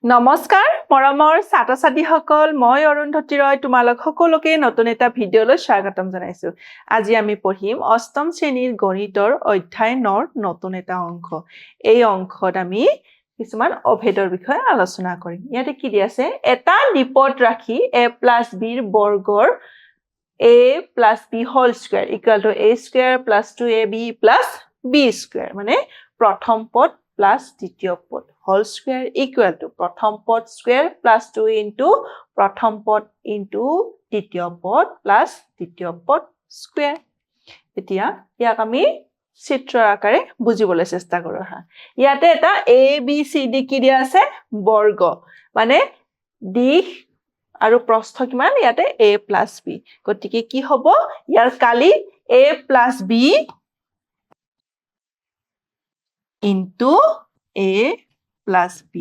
নমস্কাৰ মৰমৰ ছাত্ৰ-ছাত্ৰীসকল মই অৰুন্ধতী ৰয় তোমালোক সকলোকে নতুন এটা ভিডিঅলৈ স্বাগতম জনাইছো আজি আমি পঢ়িম অষ্টম শ্ৰেণীৰ গণিতৰ অধ্যায় 9ৰ নতুন এটা অংক এই অংকত আমি কিছুমান অভেদৰ বিষয়ে আলোচনা কৰিম ইয়াতে কি দি আছে এটা দ্বীপত ৰাখি a + b ৰ বৰ্গৰ a + b whole square equal to a square + 2ab + b square মানে প্ৰথম পদ প্লাস দ্বিতীয় পদ হোল স্কয়ার ইকুয়াল টু প্রথম পদ স্কয়ার প্লাস 2 ইনটু প্রথম পদ ইনটু দ্বিতীয় পদ প্লাস দ্বিতীয় পদ স্কয়ার এতিয়া ইয়াক আমি চিত্ৰৰ আকাৰে বুজিবলৈ চেষ্টা কৰো হা ইয়াতে এটা a b c d কি দিয়া আছে বৰ্গ মানে দিশ আৰু প্ৰস্থ কিমান ইয়াতে a + b গতিকে কি হ'ব ইয়াৰ কালি a + b into a plus b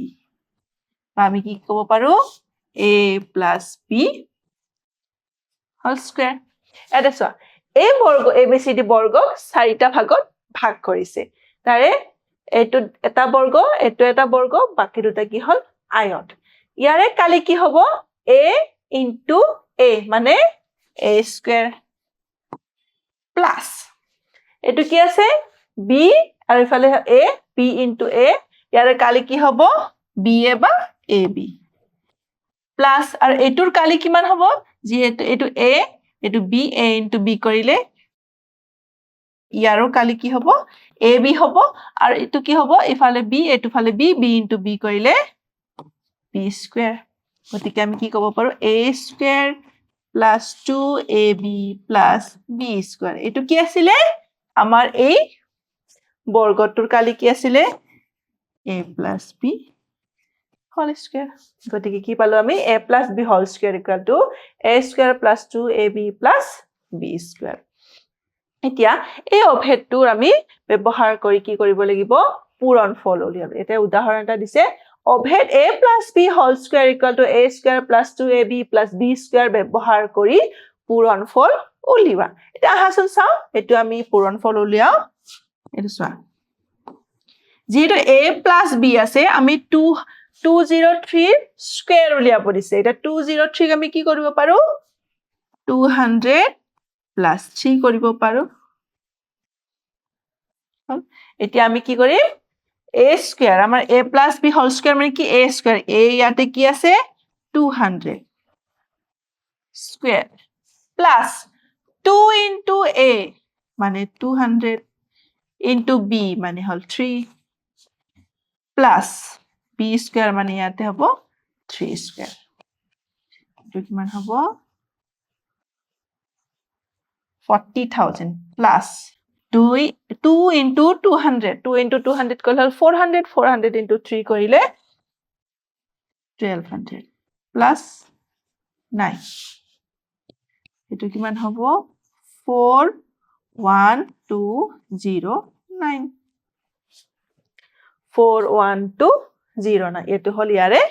আমি কি ক'ব পাৰো a plus b whole square এটা চোৱা এই বৰ্গ abcd বৰ্গক চাৰিটা ভাগত ভাগ কৰিছে তাৰে এটো এটা বৰ্গ এটো এটা বৰ্গ বাকি দুটা কি হল আয়ত ইয়াৰে কালি কি হ'ব a into a মানে a square plus এটো কি আছে b আৰু ইফালে a b into a ইয়াৰে কালি কি হ'ব ba বা ab প্লাস আৰু এটোৰ কালি কিমান হ'ব যেহেতু এটো a এটো b a into b কৰিলে ইয়াৰো কালি কি হ'ব ab হ'ব আৰু এটো কি হ'ব ইফালে b এটো ফালে b b into b কৰিলে b স্কয়াৰ গতিকে আমি কি ক'ব পাৰো a square plus 2ab plus b square এটো কি আছিল আমাৰ এই বৰ্গটোৰ কালি কি আছিল a plus b whole square গতিকে কি পালো আমি a plus b whole square equal to a square plus 2ab plus b square এতিয়া এই অভেদটোৰ আমি ব্যৱহাৰ কৰি কি কৰিব লাগিব পূৰণফল উলিয়াব এটা উদাহৰণ এটা দিছে অভেদ a plus b whole square equal to a square plus 2ab plus b square ব্যৱহাৰ কৰি পূৰণফল উলিওৱা এটা আহাচোন চাও এটো আমি পূৰণফল উলিয়াও এটো চোৱা যেহেতু a plus b আছে আমি 203 স্কয়াৰ উলিয়াব দিছে এটা 203 আমি কি কৰিব পাৰো 200 plus 3 কৰিব পাৰো এতিয়া আমি কি কৰিম a স্কয়াৰ আমাৰ a plus b whole square মানে কি a স্কয়াৰ a ইয়াতে কি আছে 200 স্কয়াৰ plus 2 into a মানে 200 into b মানে হল 3 plus b square মানে ইয়াতে হ'ব 3 square এটো কিমান হ'ব 40000 plus 2 into 200 2 into 200 কৰিলে 400 400 into 3 কৰিলে 1200 plus 9 এটো কিমান হ'ব 41209 41209 এটো হল ইয়াৰে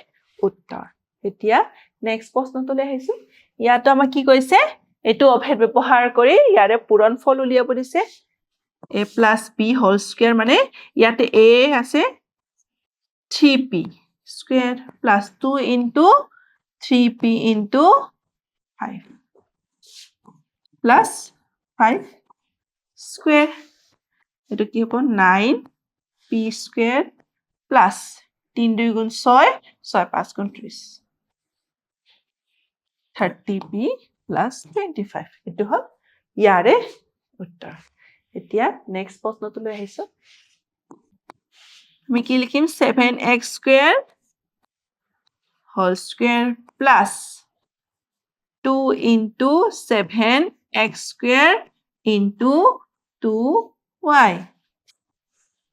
উত্তৰ এতিয়া নেক্সট প্ৰশ্নটোলৈ আহিছো ইয়াতো আমাক কি কৈছে এটো অভেদ ব্যৱহাৰ কৰি ইয়াৰে পূৰণফল উলিয়াব দিছে a plus b whole square মানে ইয়াতে a আছে 3p square plus 2 into 3p into 5 plus 5 square এটো কি হ'ব 9p square plus 3 2 গুণ 6 6 5 গুণ 30 30p plus 25 এটো হল ইয়াৰে উত্তৰ এতিয়া নেক্সট প্ৰশ্নটোলৈ আহিছো আমি কি লিখিম 7x square whole square plus 2 into 7x square into 2y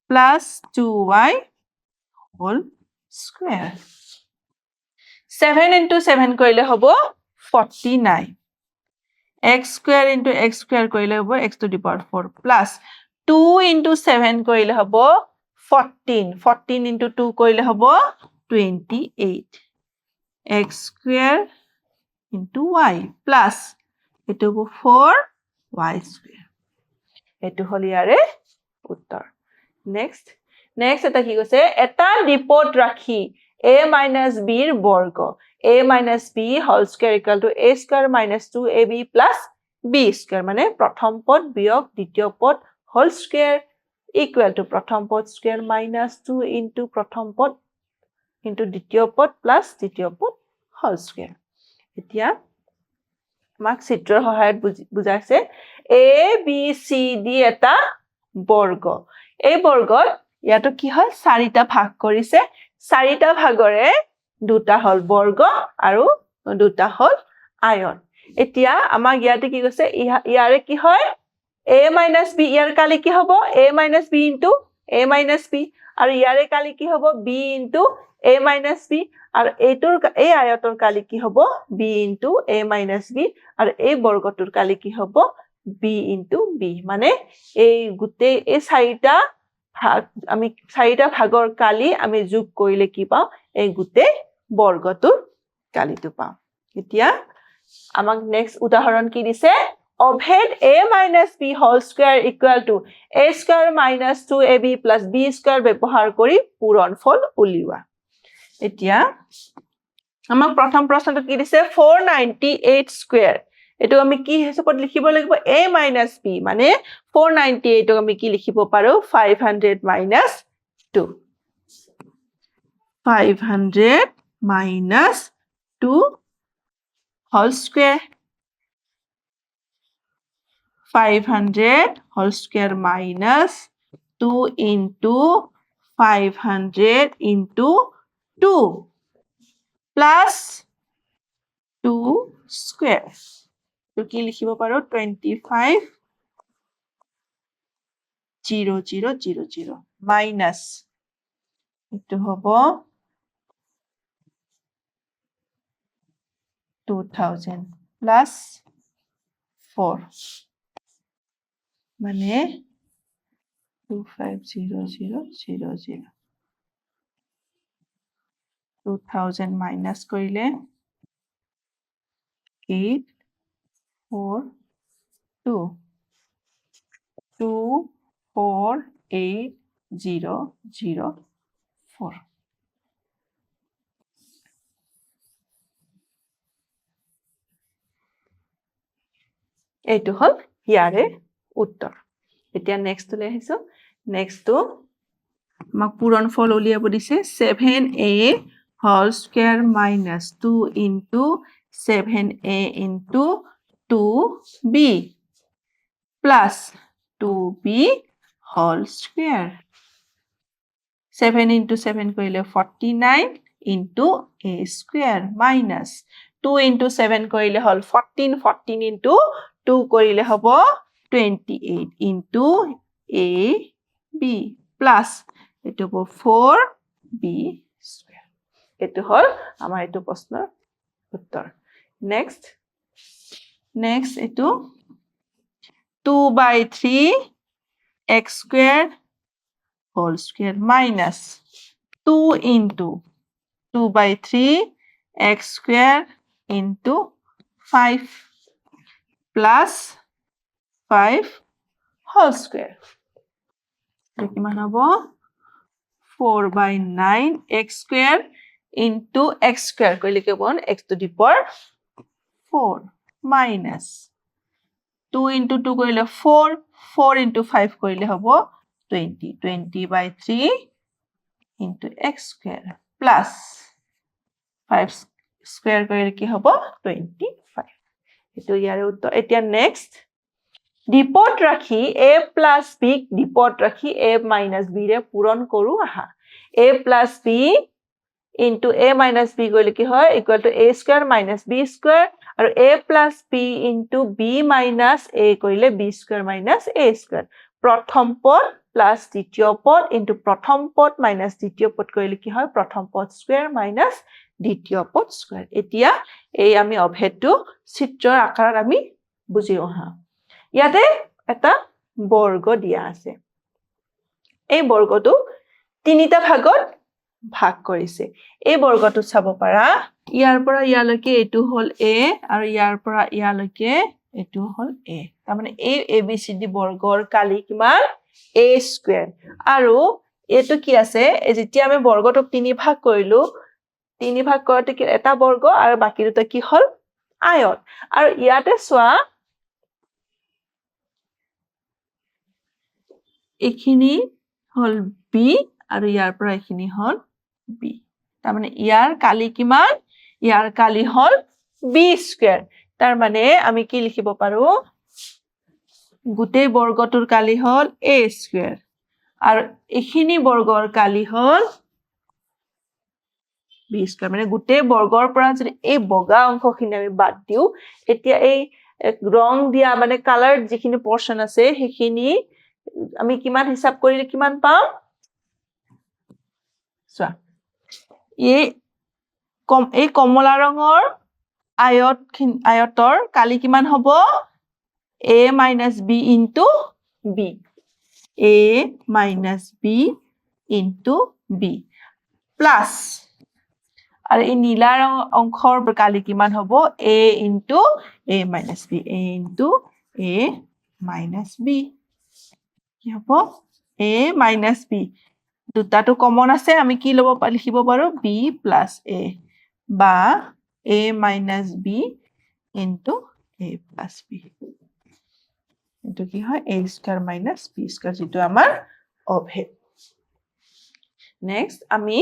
plus 2y whole square 7 into 7 কৰিলে হ'ব 49 x square into x square কৰিলে হ'ব x to the power 4 plus 2 into 7 কৰিলে হ'ব 14 14 into 2 কৰিলে হ'ব 28 x square into y plus এটো হ'ব 4y square এটো হল ইয়াৰে উত্তৰ নেক্সট এটা কি কৈছে এটা দ্বীপত ৰাখি a minus b ৰ বৰ্গ a minus b whole square equal to a square minus 2ab plus b square মানে প্ৰথম পদ বিয়োগ দ্বিতীয় পদ whole square equal to প্ৰথম পদ square minus 2 into প্ৰথম পদ into দ্বিতীয় পদ plus দ্বিতীয় পদ whole square এতিয়া আমাক চিত্ৰৰ সহায়ত বুজাইছে a b c d এটা বৰ্গ এই বৰ্গত ইয়াতো কি হয় চাৰিটা ভাগ কৰিছে চাৰিটা ভাগৰে দুটা হল বৰ্গ আৰু দুটা হল আয়ন এতিয়া আমাক ইয়াতে কি কৈছে ইয়াৰে কি হয় a minus b ইয়াৰ কালি কি হ'ব a minus b into a minus b আৰু ইয়াৰে কালি কি হ'ব b into a minus b আৰু এই আয়তৰ কালি কি হ'ব b into a minus b আৰু এই বৰ্গটোৰ কালি কি হ'ব b into b মানে এই গোটেই এই চাৰিটা ভাগ আমি চাৰিটা ভাগৰ কালি আমি যোগ কৰিলে কি পাওঁ এই গোটেই বৰ্গটোৰ কালিটো পাওঁ এতিয়া আমাক নেক্সট উদাহৰণ কি দিছে অভেদ a minus b whole square equal to a square minus 2ab plus b square ব্যৱহাৰ কৰি পূৰণফল উলিওৱা এতিয়া আমাক প্ৰথম প্ৰশ্নটো কি দিছে 498 স্কয়াৰ এটো আমি কি হিচাপত লিখিব লাগিব a minus b মানে 498 ক আমি কি লিখিব পাৰো 500 minus 2 500 minus 2 whole square 500 whole square minus 2 into 500 into 2 plus 2 square তো কি লিখিব পাৰো 25 0000 minus এটো হ'ব 2000 plus 4 মানে 250000 2000 minus কৰিলে 8 4 2 2 4 8 0 0 4 এইটো হল ইয়াৰে উত্তৰ এতিয়া নেক্সট লৈ আহিছো নেক্সট তো আমাক পূৰণফল উলিয়াব দিছে 7a whole square minus 2 into 7a into 2b plus 2b whole square 7 into 7 কৰিলে 49 into a square minus 2 into 7 কৰিলে হল 14 14 into 2 কৰিলে হ'ব 28 into a b plus এটো হ'ব 4b square এটো হল আমাৰ এটো প্ৰশ্নৰ উত্তৰ next এটো 2/3 x squared whole square minus 2 into 2/3 x squared into 5 plus 5 whole square কিমান হ'ব 4/9 x squared into x square কৰিলে কি হ'ব x to the power 4 minus 2 into 2 কৰিলে 4 4 into 5 কৰিলে হ'ব 20 20/3 into x square plus 5 square কৰিলে কি হ'ব 25 এটো ইয়াৰ উত্তৰ এতিয়া নেক্সট ডিপট ৰাখি a plus b ডিপট ৰাখি a minus b ৰে পূৰণ কৰো আহা a plus b into a minus b কৰিলে কি হয় equal to a square minus b square আৰু a plus b into b minus a কৰিলে b square minus a square প্ৰথম পদ plus দ্বিতীয় পদ into প্ৰথম পদ minus দ্বিতীয় পদ কৰিলে কি হয় প্ৰথম পদ square minus দ্বিতীয় পদ square এতিয়া এই আমি অভেদটো চিত্ৰৰ আকাৰত আমি বুজি অহা ইয়াতে এটা বৰ্গ দিয়া আছে এই বৰ্গটো তিনিটা ভাগত ভাগ কৰিছে এই বৰ্গটো চাব পাৰা ইয়াৰ পৰা ইয়ালৈকে এটো হল a আৰু ইয়াৰ পৰা ইয়ালৈকে এটো হল a তাৰ মানে এই abcd বৰ্গৰ কালি কিমান a স্কয়াৰ আৰু এটো কি আছে যেতিয়া আমি বৰ্গটোক তিনি ভাগ কৰিলো 3 ভাগ কৰোঁতে কি এটা বৰ্গ আৰু বাকী দুটা কি হ'ল আয়ত আৰু ইয়াতে চোৱা এইখিনি হ'ল b আৰু ইয়াৰ পৰা এইখিনি হ'ল b তাৰ মানে ইয়াৰ কালি কিমান ইয়াৰ কালি হ'ল b স্কয়াৰ তাৰ মানে আমি কি লিখিব পাৰো গোটেই বৰ্গটোৰ কালি হ'ল a স্কয়াৰ আৰু এইখিনি বৰ্গৰ কালি হ'ল b স্কয়াৰ মানে গোটেই বৰ্গৰ পৰা যদি এই বগা অংশখিনি আমি বাদ দিও তেতিয়া এই ৰং দিয়া মানে কালাৰ যিখিনি পোৰশন আছে সেইখিনি আমি কিমান হিসাব কৰিলে কিমান পাম চোৱা এই কমলা ৰঙৰ আয়তৰ কালি কিমান হ'ব a minus b into b a minus b into b plus আৰু এই নীলা অংশৰ কালি কিমান হ'ব a into a minus b a into a minus b কি হ'ব a minus b দুটাটো কমন আছে আমি কি লিখিব পাৰো b plus a বা a minus b into a plus b এটো কি হয় a square minus b square যেটো আমাৰ অভেদ নেক্সট আমি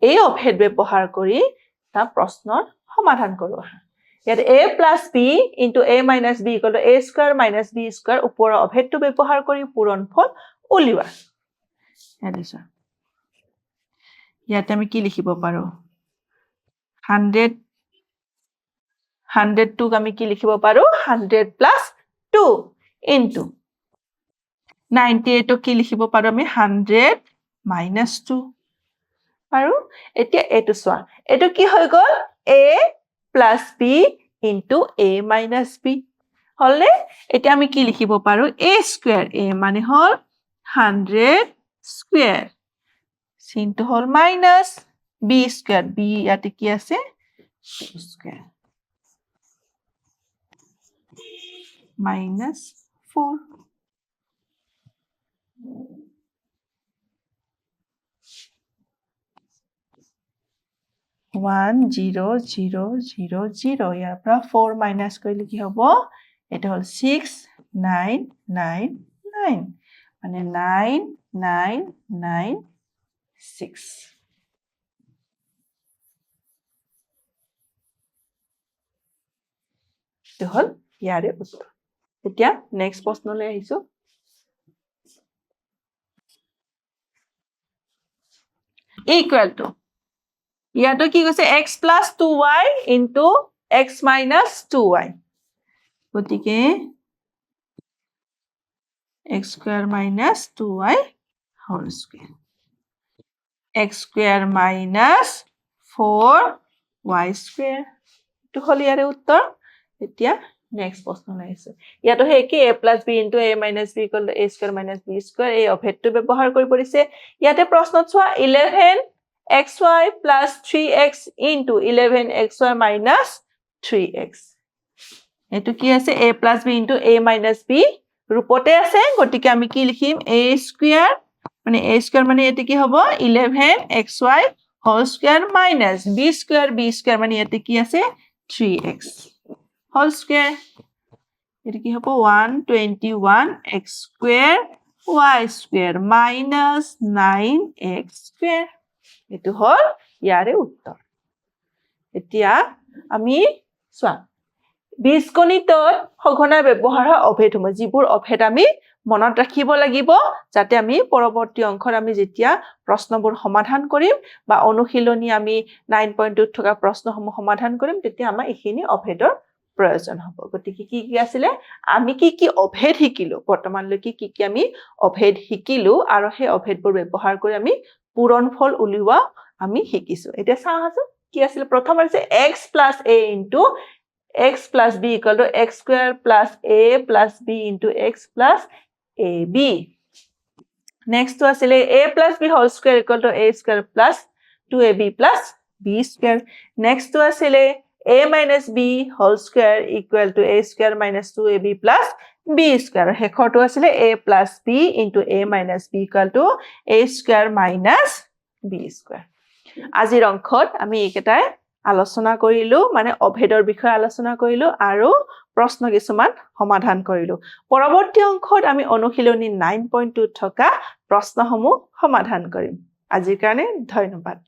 এই অভেদ ব্যৱহাৰ কৰি তা প্ৰশ্নৰ সমাধান কৰো ইয়াত a plus b into a minus b equal to a square minus b square ওপৰৰ অভেদটো ব্যৱহাৰ কৰি পূৰণফল উলিওৱা ইয়াত আমি কি লিখিব পাৰো 100 টোক আমি কি লিখিব পাৰো 100 plus 2 into 98 ক কি লিখিব পাৰো আমি 100 minus 2 আৰু এতিয়া এটো চোৱা এটো কি হৈ গল a plus b into a minus b হলনে এতিয়া আমি কি লিখিব পাৰো a square a মানে হল 100 square sin to hall minus b square b ইয়াতে কি আছে square minus 4 1 0 0 0 0 ইয়াৰ পৰা 4 মাইনাস কৰিলে কি হ'ব এটা হল 6 9 9 9 মানে 9 9 9 6 তো হল ইয়াৰে উত্তৰ এতিয়া নেক্সট প্ৰশ্নলৈ আহিছো equal to ইয়াতো কি কৈছে x plus 2y into x minus 2y গতিকে x square minus 2y whole square x square minus 4y square তো হল ইয়াৰে উত্তৰ এতিয়া নেক্সট প্ৰশ্ন লাগিছে ইয়াতো হে কি a plus b into a minus b equal to a square minus b square এই অভেদটো ব্যৱহাৰ কৰি পৰিছে ইয়াতে প্ৰশ্নত চোৱা 11xy plus 3x into 11xy minus 3x এটো কি আছে a plus b into a minus b ৰূপতে আছে গতিকে আমি কি লিখিম a square মানে a square মানে এতে কি হ'ব 11xy whole square minus b square মানে এতে কি আছে 3x whole square এটো কি হ'ব 121x square y square minus 9x square এটো হল ইয়াৰে উত্তৰ এতিয়া আমি চোৱা বীজগণিতত সঘনাই ব্যৱহাৰ হয় অভেদসমূহ যিবোৰ অভেদ আমি মনত ৰাখিব লাগিব যাতে আমি পৰৱৰ্তী অংশত আমি যেতিয়া প্ৰশ্নবোৰ সমাধান কৰিম বা অনুশীলনী আমি 9.2 থকা প্ৰশ্নসমূহ সমাধান কৰিম তেতিয়া আমাৰ এইখিনি অভেদৰ প্ৰয়োজন হ'ব গতিকে কি কি আছিল আমি কি অভেদ শিকিলো বৰ্তমানলৈকে কি আমি অভেদ শিকিলো আৰু সেই অভেদবোৰ ব্যৱহাৰ কৰি আমি পূৰণফল উলিওৱা আমি শিকিছো এতিয়া চাওঁছো কি আছিল প্ৰথম আছে x plus a into x plus b equal to x square plus a plus b into x plus ab next to asile a plus b whole square equal to a square plus 2ab plus b square next to asile a minus b whole square equal to a square minus 2ab plus b square হেখৰটো asile a plus b into a minus b equal to a square minus b square আজিৰ অংকত আমি এইকেইটাই আলোচনা কৰিলো মানে অভেদৰ বিষয়ে আলোচনা কৰিলো আৰু প্ৰশ্ন কিছুমান সমাধান কৰিলো পৰৱৰ্তী অংকত আমি অনুশীলনী 9.2 থকা প্ৰশ্নসমূহ সমাধান কৰিম আজিৰ কাৰণে ধন্যবাদ